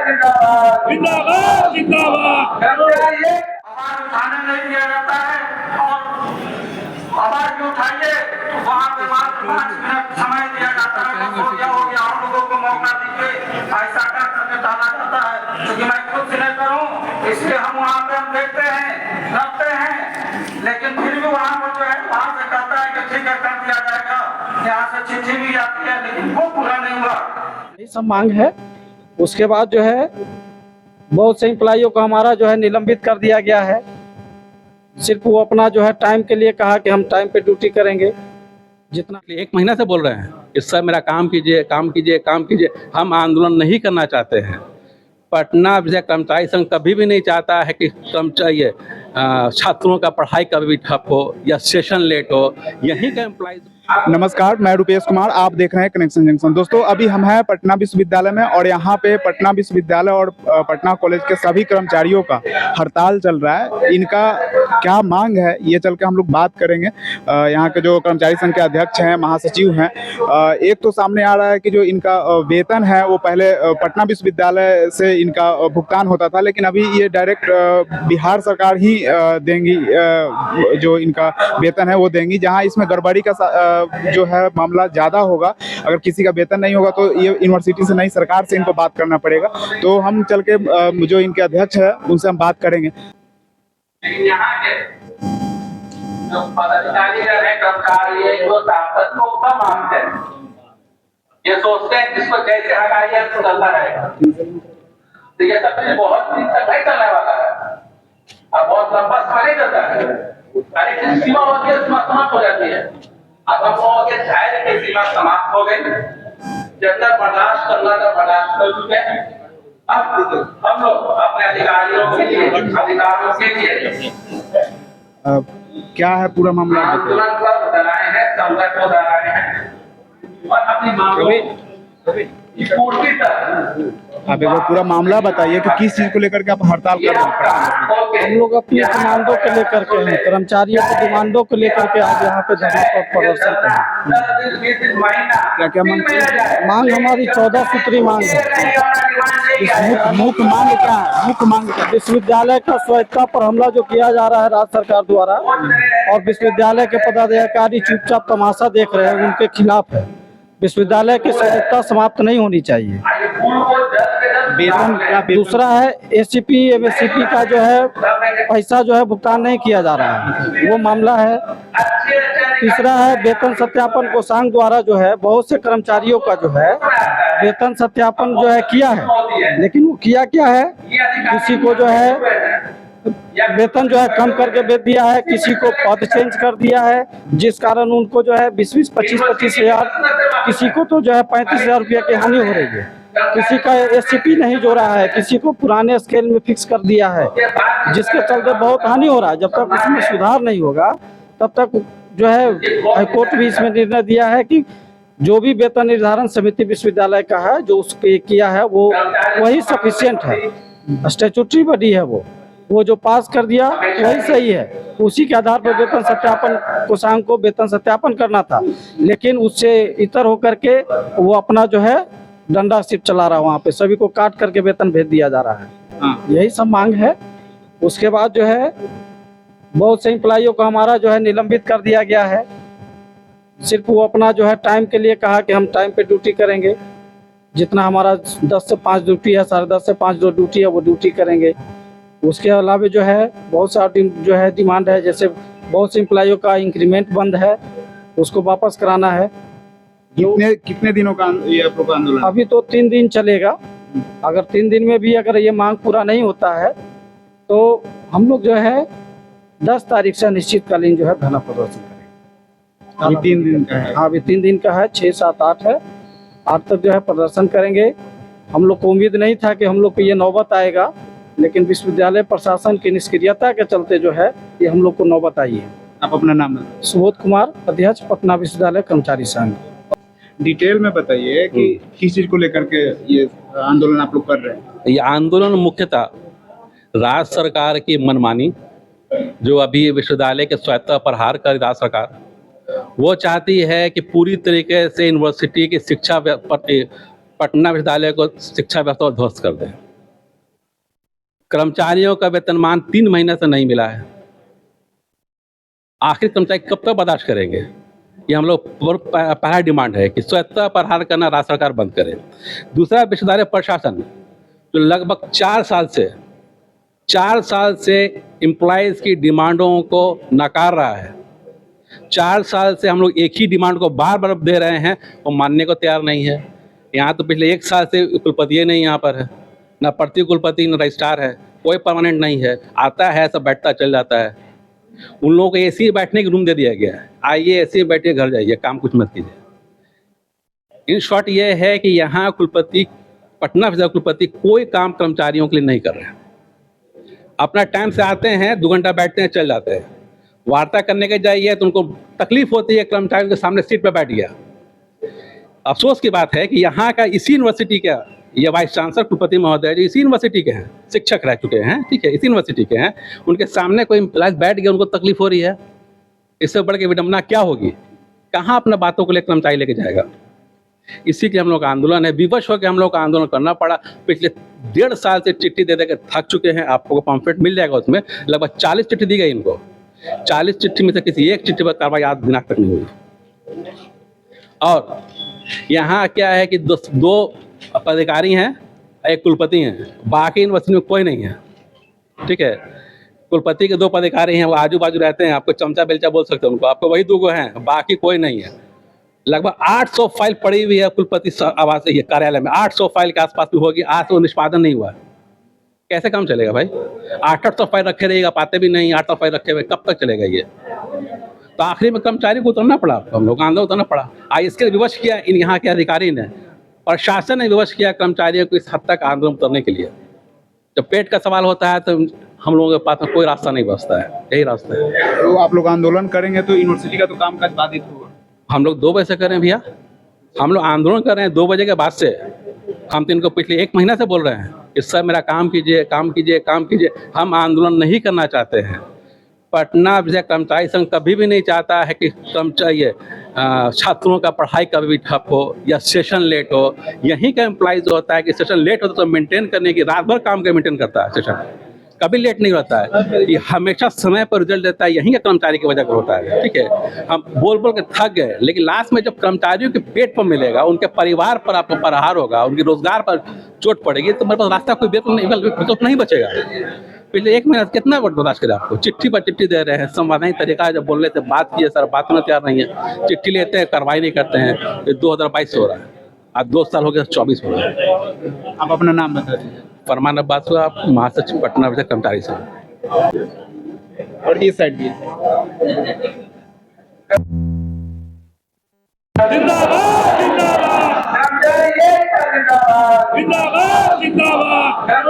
जिंदाबाद जिंदाबाद जिंदाबाद। आवाज उठाने नहीं दिया जाता है और आवाज भी उठाइए तो वहाँ पे मात्र 5 मिनट समय दिया जाता है। बस हो गया हम लोगों को मौका दीजिए, ऐसा कर करके टाला जाता है। क्योंकि मैं खुद से नहीं करूँ इसलिए हम वहाँ पे हम देखते हैं रखते हैं, लेकिन फिर भी वहाँ पर जो है वहाँ से कहता है कि ठीक है कर दिया जाएगा। यहाँ से चिट्ठी भी आती है लेकिन वो पूरा नहीं हुआ। यही सब मांग है। उसके बाद जो है बहुत से एम्प्लॉइयों को हमारा जो है निलंबित कर दिया गया है। सिर्फ वो अपना जो है टाइम के लिए कहा कि हम टाइम पे ड्यूटी करेंगे। जितना 1 महीना से बोल रहे हैं इस सब मेरा काम कीजिए काम कीजिए काम कीजिए। हम आंदोलन नहीं करना चाहते हैं। पटना विजय कर्मचारी संघ कभी भी नहीं चाहता है कि कर्मचारी छात्रों का पढ़ाई कभी भी ठप हो या सेशन लेट हो। यहीं का एम्प्लॉइज। नमस्कार, मैं रुपेश कुमार, आप देख रहे हैं कनेक्शन जंक्शन। दोस्तों अभी हम हैं पटना विश्वविद्यालय में और यहाँ पे पटना विश्वविद्यालय और पटना कॉलेज के सभी कर्मचारियों का हड़ताल चल रहा है। इनका क्या मांग है ये चल के हम लोग बात करेंगे। यहाँ के जो कर्मचारी संघ के अध्यक्ष हैं, महासचिव हैं, एक तो सामने आ रहा है कि जो इनका वेतन है वो पहले पटना विश्वविद्यालय से इनका भुगतान होता था, लेकिन अभी ये डायरेक्ट बिहार सरकार ही देंगी, जो इनका वेतन है वो देंगी। जहाँ इसमें गड़बड़ी का जो है मामला ज़्यादा होगा। अगर किसी का वेतन नहीं होगा तो ये यूनिवर्सिटी से नहीं सरकार से इनको बात करना पड़ेगा। तो हम चल के जो इनके अध्यक्ष है उनसे हम बात करेंगे। यहाँ के जो पदाधिकारी है कर्मचारी जो ताकत को कम मानते हैं, ये सोचते हैं जिसको जैसे हटाइए तो चलता रहेगा। तो ये सब बहुत दिन तक नहीं चलने वाला है और बहुत लंबा समय चलता है। अरे सीमा होती है, सीमा समाप्त हो जाती है। अब हम लोगों के धैर्य की सीमा समाप्त हो गई। जितना बर्दाश्त करना था बर्दाश्त कर चुके हैं। अब हम लोग अपने अधिकारियों के लिए अधिकारियों के लिए क्या है पूरा मामला? आंदोलन पर बनाए हैं, संघर्ष को बनाए हैं और अपनी मांगों पूर्ति तक। आप एक बार पूरा मामला बताइए कि किस चीज को लेकर के आप हड़ताल कर रहे हैं? हम लोग अपनी डिमांडों को लेकर के हैं, कर्मचारियों की डिमांडों को लेकर के आज यहाँ पे धरना पर प्रदर्शन करें। क्या क्या मांग हमारी 14 सूत्री मांग है। मुख्य मांग क्या है? मुख्य मांग क्या है? विश्वविद्यालय का स्वायत्तता पर हमला जो किया जा रहा है राज्य सरकार द्वारा और विश्वविद्यालय के पदाधिकारी चुपचाप तमाशा देख रहे हैं, उनके खिलाफ है। विश्वविद्यालय की स्वायत्तता समाप्त नहीं होनी चाहिए। दूसरा है एसीपी एमएससीपी का जो है पैसा जो है भुगतान नहीं किया जा रहा है, वो मामला है। तीसरा है वेतन सत्यापन कोषांग द्वारा जो है बहुत से कर्मचारियों का जो है वेतन सत्यापन जो है किया है, लेकिन वो किया क्या है, किसी को जो है वेतन जो है कम करके भेज दिया है, किसी को पद चेंज कर दिया है, जिस कारण उनको जो है 20-20, 25-25 हजार, किसी को तो जो है 35,000 रुपया की हानि हो रही है। किसी का एससीपी नहीं जोड़ा है, किसी को पुराने स्केल में फिक्स कर दिया है, जिसके चलते बहुत हानि हो रहा है। जब तक उसमें सुधार नहीं होगा तब तक जो है हाईकोर्ट भी इसमें निर्णय दिया है कि जो भी वेतन निर्धारण समिति विश्वविद्यालय का है जो उसके किया है वो वही सफिशिएंट है, स्टैट्यूटरी बॉडी है, वो जो पास कर दिया वही सही है। उसी के आधार पर वेतन सत्यापन कोषांग को वेतन सत्यापन करना था, लेकिन उससे इतर होकर के वो अपना जो है डंडा सिर्फ चला रहा है, वहाँ पे सभी को काट करके वेतन भेज दिया जा रहा है। यही सब मांग है। उसके बाद जो है बहुत से एम्प्लॉइयों को हमारा जो है निलंबित कर दिया गया है। सिर्फ वो अपना जो है टाइम के लिए कहा कि हम टाइम पे ड्यूटी करेंगे। जितना हमारा 10 से 5 ड्यूटी है, 10:30 से 5 जो ड्यूटी है वो ड्यूटी करेंगे। उसके अलावा जो है बहुत सारी जो है डिमांड है, जैसे बहुत से एम्प्लॉइयों का इंक्रीमेंट बंद है, उसको वापस कराना है। कितने दिनों का ये आपका आंदोलन? अभी तो 3 दिन चलेगा। अगर 3 दिन में भी अगर ये मांग पूरा नहीं होता है तो हम लोग जो है 10 तारीख से अनिश्चितकालीन जो है धरना प्रदर्शन करेंगे। अभी 3 दिन का है? हाँ, अभी 3 दिन का है, 6, 7, 8 है। 8 तक जो है प्रदर्शन करेंगे। हम लोग को उम्मीद नहीं था कि हम लोग को ये नौबत आएगा, लेकिन विश्वविद्यालय प्रशासन की निष्क्रियता के चलते जो है ये हम लोग को नौबत आई है। आप अपना नाम बताइए। सुबोध कुमार, अध्यक्ष पटना विश्वविद्यालय कर्मचारी संघ। डिटेल में बताइए कि किस चीज को लेकर के ये आंदोलन आप लोग कर रहे हैं? ये आंदोलन मुख्यतः राज्य सरकार की मनमानी, जो अभी विश्वविद्यालय के स्वायत्तता पर हार कर राज्य सरकार वो चाहती है कि पूरी तरीके से यूनिवर्सिटी की शिक्षा पटना विश्वविद्यालय को शिक्षा व्यवस्था ध्वस्त कर दें। कर्मचारियों का वेतनमान 3 महीने से नहीं मिला है। आखिर कर्मचारी कब तक बर्दाश्त करेंगे? ये हम लोग पहला डिमांड है कि स्वच्छता प्रहार करना राज्य सरकार बंद करे। दूसरा पेशेदार प्रशासन जो लगभग 4 साल से एम्प्लॉयज़ की डिमांडों को नकार रहा है। 4 साल से हम लोग एक ही डिमांड को बार बार दे रहे हैं, वो मानने को तैयार नहीं है। यहाँ तो पिछले 1 साल से कुलपति नहीं यहाँ पर है, ना प्रति कुलपति न रजिस्ट्रार है, कोई परमानेंट नहीं है। आता है सब बैठता चल जाता है। उन लोगों को एसी बैठने की रूम दे दिया गया है, आइए एसी बैठिए घर जाइए, काम कुछ मत कीजिए। इन शॉर्ट ये है कि यहाँ कुलपति, पटना विश्वविद्यालय कुलपति कोई काम कर्मचारियों के लिए नहीं कर रहे हैं। अपना टाइम से आते हैं, 2 घंटा बैठते हैं, चल जाते हैं। वार्ता करने के जाइए तो उनको तकलीफ होती है, कर्मचारियों के सामने सीट पर बैठ गया। अफसोस की बात है कि यहाँ का इसी यूनिवर्सिटी का ये वाइस चांसलर कुलपति महोदय जो इसी यूनिवर्सिटी के हैं, शिक्षक रह चुके हैं, ठीक है, इसी यूनिवर्सिटी के हैं, उनके सामने कोई एम्प्लॉय बैठ गया, उनको तकलीफ हो रही है। इससे बढ़ के विडम्बना क्या होगी? कहाँ अपने बातों को लेकर कर्मचारी लेके जाएगा? इसी के हम लोग का आंदोलन है। विवश होकर हम लोग का आंदोलन करना पड़ा। पिछले 1.5 साल से चिट्ठी दे देकर थक चुके हैं। आपको पम्फलेट मिल जाएगा, उसमें लगभग 40 चिट्ठी दी गई इनको। 40 चिट्ठी में से किसी एक चिट्ठी पर कार्रवाई आज दिनांक तक नहीं हुई। और यहाँ क्या है कि दो पदाधिकारी हैं, एक कुलपति हैं, बाकी यूनिवर्सिटी में कोई नहीं है, ठीक है। कुलपति के 2 पदाधिकारी हैं, वो आजू बाजू रहते हैं, आपको चमचा बेलचा बोल सकते हैं उनको, आपको वही 2 हैं, बाकी कोई नहीं है। लगभग 800 फाइल पड़ी हुई है कुलपति आवास ये कार्यालय में, 800 फाइल के आसपास भी होगी, आज तो निष्पादन नहीं हुआ। कैसे काम चलेगा भाई? 800 फाइल रखे रहेगा, पाते भी नहीं, 800 फाइल रखे हुए, कब तक चलेगा ये? तो आखिरी में कर्मचारी को उतरना पड़ा, हम लोग आंदोलन उतरना पड़ा। आज इसके विवश किया इन यहाँ के अधिकारी ने, प्रशासन ने विवश किया कर्मचारियों को इस हद तक आंदोलन उतरने के लिए। जब पेट का सवाल होता है तो हम लोगों के पास में कोई रास्ता नहीं बचता है, यही रास्ता है। तो आप लोग आंदोलन करेंगे तो यूनिवर्सिटी का तो कामकाज बाधित होगा। हम लोग 2 बजे से करें भैया, हम लोग आंदोलन कर रहे हैं 2 बजे के बाद से। हम तो इनको पिछले 1 महीना से बोल रहे हैं कि सर मेरा काम कीजिए, काम कीजिए, काम कीजिए। हम आंदोलन नहीं करना चाहते हैं। पटना विश्वविद्यालय कर्मचारी संघ कभी भी नहीं चाहता है कि कर्मचारी छात्रों का पढ़ाई कभी भी ठप हो या सेशन लेट हो। यहीं का एम्प्लॉय जो होता है कि सेशन लेट होता है तो मेंटेन करने की रात भर काम का मेंटेन करता है, सेशन कभी लेट नहीं होता है, ये हमेशा समय पर रिजल्ट देता है, यहीं के कर्मचारी की वजह से होता है, ठीक है। हम बोल बोल के थक गए, लेकिन लास्ट में जब कर्मचारियों के पेट पर मिलेगा, उनके परिवार पर आपको प्रहार होगा, उनके रोजगार पर चोट पड़ेगी, तो मेरे पास रास्ता कोई विकल्प नहीं बचेगा। पिछले 1 महीना कितना बर्दाश्त करें? आपको चिट्ठी पर चिट्ठी दे रहे हैं, संवादात्मक तरीका है, जब बोलने से बात किए सर, बात में तैयार नहीं है, चिट्ठी लेते हैं, कार्रवाई नहीं करते हैं। ये 2022 से हो रहा है, आज 2 साल हो गया, 24 हो रहा है। आप अपना नाम बता दीजिए। फरमान अब्बास हुआ, महासचिव पटना विश्वविद्यालय कर्मचारी संघ। और इस साइड भी जिंदाबाद जिंदाबाद कर्मचारी एकता जिंदाबाद, जिंदाबाद जिंदाबाद।